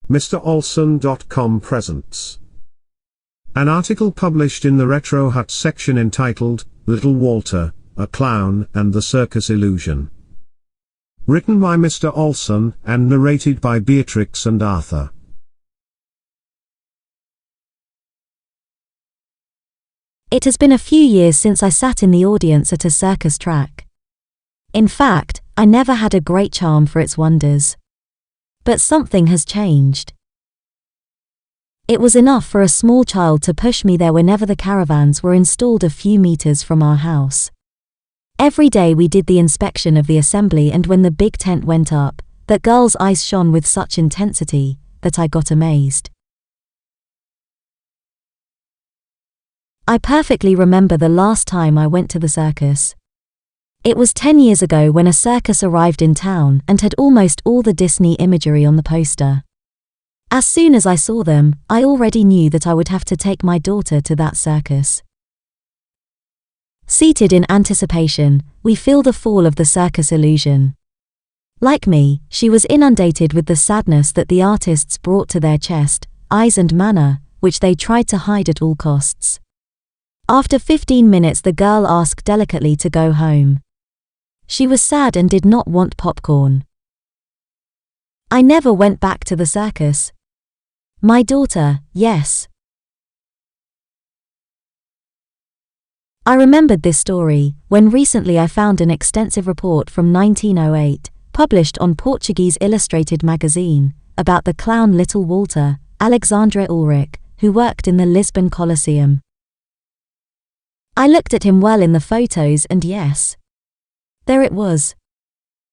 MrOlson.com presents an article published in the Retro Hut section entitled, Little Walter, a Clown and the Circus Illusion. Written by Mr. Olson and narrated by Beatrix and Arthur. It has been a few years since I sat in the audience at a circus track. In fact, I never had a great charm for its wonders. But something has changed. It was enough for a small child to push me there whenever the caravans were installed a few meters from our house. Every day we did the inspection of the assembly, and when the big tent went up, that girl's eyes shone with such intensity that I got amazed. I perfectly remember the last time I went to the circus. It was 10 years ago when a circus arrived in town and had almost all the Disney imagery on the poster. As soon as I saw them, I already knew that I would have to take my daughter to that circus. Seated in anticipation, we feel the fall of the circus illusion. Like me, she was inundated with the sadness that the artists brought to their chest, eyes and manner, which they tried to hide at all costs. After 15 minutes the girl asked delicately to go home. She was sad and did not want popcorn. I never went back to the circus. My daughter, yes. I remembered this story when recently I found an extensive report from 1908, published on Portuguese Illustrated magazine, about the clown Little Walter, Alexandre Ulrich, who worked in the Lisbon Colosseum. I looked at him well in the photos, and yes, there it was.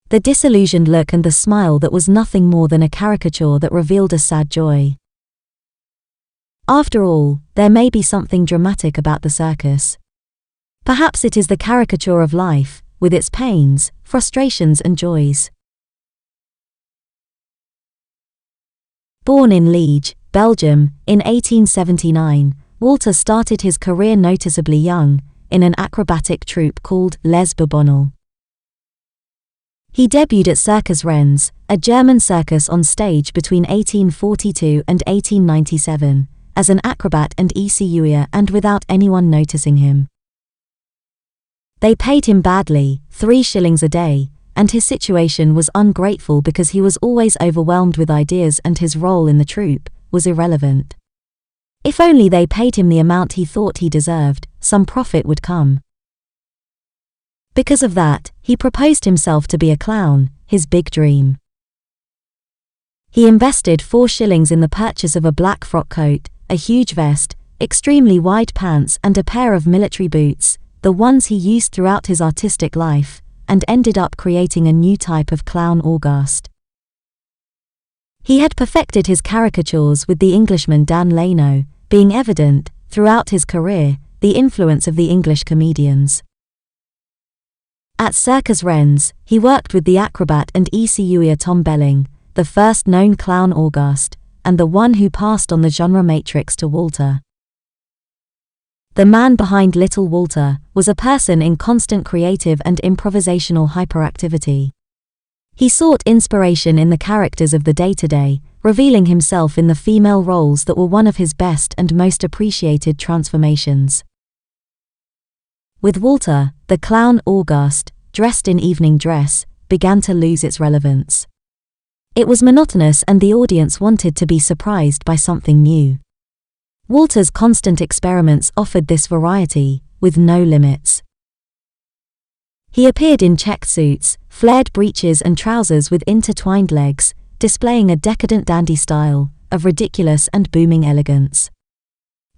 The disillusioned look and the smile that was nothing more than a caricature that revealed a sad joy. After all, there may be something dramatic about the circus. Perhaps it is the caricature of life, with its pains, frustrations and joys. Born in Liège, Belgium, in 1879, Walter started his career noticeably young, in an acrobatic troupe called Les Bourbonnel. He debuted at Circus Renz, a German circus on stage between 1842 and 1897, as an acrobat and écuyer, and without anyone noticing him. They paid him badly, 3 shillings a day, and his situation was ungrateful because he was always overwhelmed with ideas and his role in the troupe was irrelevant. If only they paid him the amount he thought he deserved, some profit would come. Because of that, he proposed himself to be a clown, his big dream. He invested 4 shillings in the purchase of a black frock coat, a huge vest, extremely wide pants and a pair of military boots, the ones he used throughout his artistic life, and ended up creating a new type of clown August. He had perfected his caricatures with the Englishman Dan Leno, being evident, throughout his career, the influence of the English comedians. At Circus Renz, he worked with the acrobat and écuyer Tom Belling, the first known clown August, and the one who passed on the genre matrix to Walter. The man behind Little Walter was a person in constant creative and improvisational hyperactivity. He sought inspiration in the characters of the day-to-day, revealing himself in the female roles that were one of his best and most appreciated transformations. With Walter, the clown August, dressed in evening dress, began to lose its relevance. It was monotonous and the audience wanted to be surprised by something new. Walter's constant experiments offered this variety, with no limits. He appeared in checked suits, flared breeches and trousers with intertwined legs, displaying a decadent dandy style, of ridiculous and booming elegance.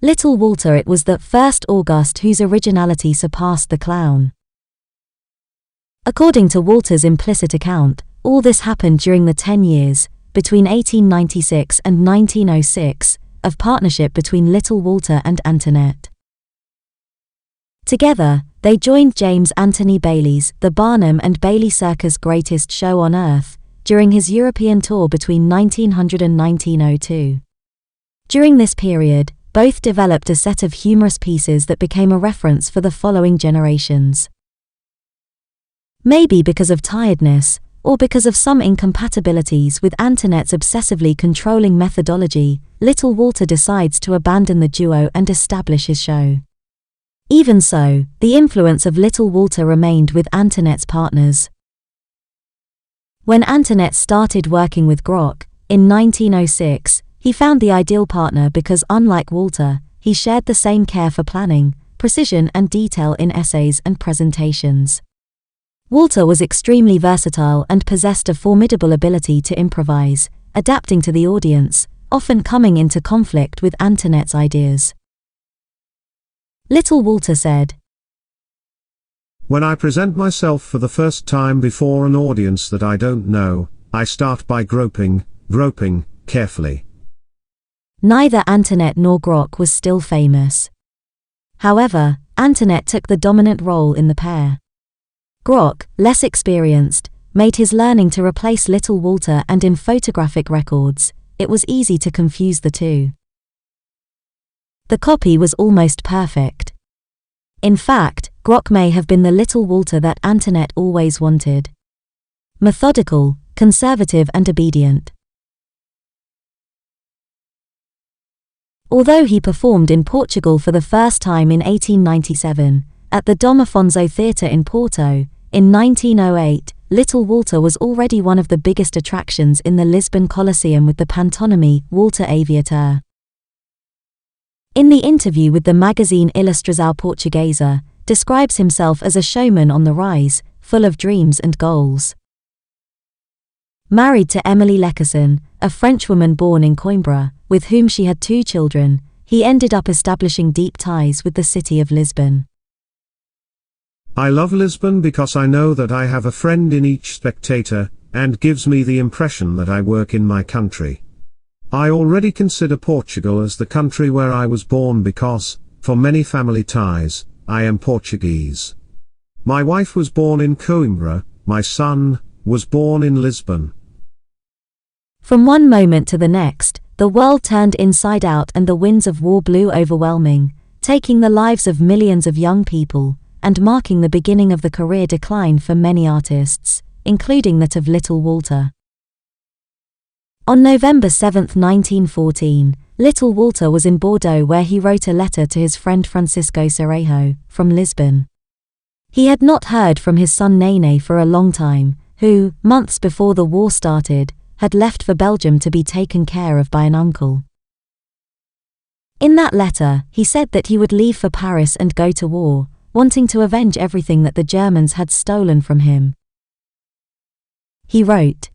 Little Walter it was the first August whose originality surpassed the clown. According to Walter's implicit account, all this happened during the 10 years, between 1896 and 1906, of partnership between Little Walter and Antoinette. Together, they joined James Anthony Bailey's The Barnum and Bailey Circus Greatest Show on Earth, during his European tour between 1900 and 1902. During this period, both developed a set of humorous pieces that became a reference for the following generations. Maybe because of tiredness, or because of some incompatibilities with Antoinette's obsessively controlling methodology, little Walter decides to abandon the duo and establish his show. Even so, the influence of little Walter remained with Antoinette's partners. When Antoinette started working with Grock, in 1906, he found the ideal partner because, unlike Walter, he shared the same care for planning, precision and detail in essays and presentations. Walter was extremely versatile and possessed a formidable ability to improvise, adapting to the audience, often coming into conflict with Antoinette's ideas. Little Walter said, "When I present myself for the first time before an audience that I don't know, I start by groping carefully." Neither Antoinette nor Grock was still famous. However, Antoinette took the dominant role in the pair. Grock, less experienced, made his learning to replace little Walter, and in photographic records, it was easy to confuse the two. The copy was almost perfect. In fact, Grock may have been the little Walter that Antoinette always wanted. Methodical, conservative and obedient. Although he performed in Portugal for the first time in 1897, at the Dom Afonso Theatre in Porto, in 1908, little Walter was already one of the biggest attractions in the Lisbon Colosseum with the pantomime Walter Aviator. In the interview with the magazine Ilustração Portuguesa, describes himself as a showman on the rise, full of dreams and goals. Married to Emily Leckerson, a Frenchwoman born in Coimbra, with whom she had 2 children, he ended up establishing deep ties with the city of Lisbon. "I love Lisbon because I know that I have a friend in each spectator, and gives me the impression that I work in my country. I already consider Portugal as the country where I was born because, for many family ties, I am Portuguese. My wife was born in Coimbra, my son was born in Lisbon." From one moment to the next, the world turned inside out and the winds of war blew overwhelming, taking the lives of millions of young people, and marking the beginning of the career decline for many artists, including that of little Walter. On November 7, 1914, little Walter was in Bordeaux where he wrote a letter to his friend Francisco Cerejo, from Lisbon. He had not heard from his son Nene for a long time, who, months before the war started, had left for Belgium to be taken care of by an uncle. In that letter, he said that he would leave for Paris and go to war, wanting to avenge everything that the Germans had stolen from him. He wrote,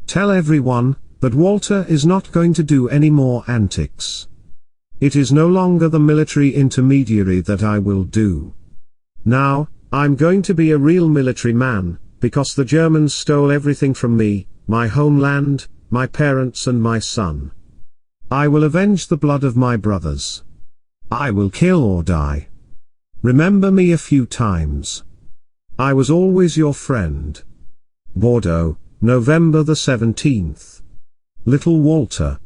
"Tell everyone that Walter is not going to do any more antics. It is no longer the military intermediary that I will do. Now, I'm going to be a real military man, because the Germans stole everything from me, my homeland, my parents and my son. I will avenge the blood of my brothers. I will kill or die. Remember me a few times. I was always your friend." Bordeaux, November the 17th. Little Walter.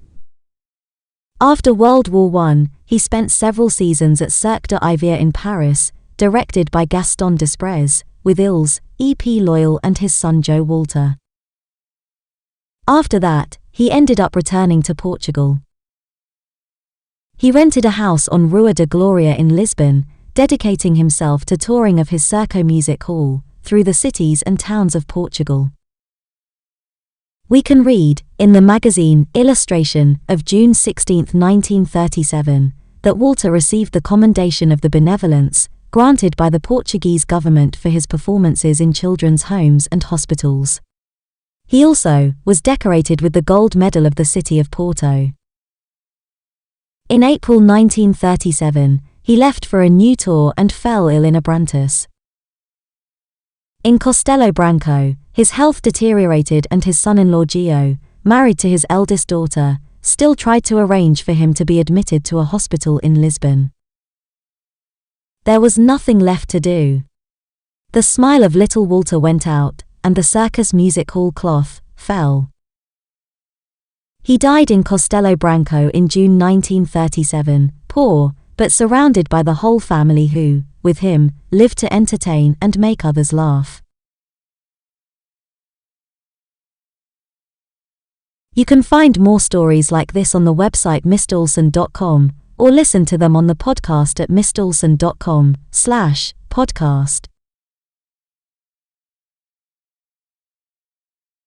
After World War I, he spent several seasons at Cirque d'Hiver in Paris, directed by Gaston Desprez, with Ilse, E.P. Loyal and his son Joe Walter. After that, he ended up returning to Portugal. He rented a house on Rua da Gloria in Lisbon, dedicating himself to touring of his Circo Music Hall, through the cities and towns of Portugal. We can read, in the magazine Illustration of June 16, 1937, that Walter received the Commendation of the Benevolence, granted by the Portuguese government for his performances in children's homes and hospitals. He also was decorated with the Gold Medal of the City of Porto. In April 1937, he left for a new tour and fell ill in Abrantes. In Castelo Branco, his health deteriorated and his son-in-law Gio, married to his eldest daughter, still tried to arrange for him to be admitted to a hospital in Lisbon. There was nothing left to do. The smile of little Walter went out, and the Circus Music Hall cloth fell. He died in Castelo Branco in June 1937, poor, but surrounded by the whole family who, with him, lived to entertain and make others laugh. You can find more stories like this on the website mrdolson.com or listen to them on the podcast at mrdolson.com/podcast.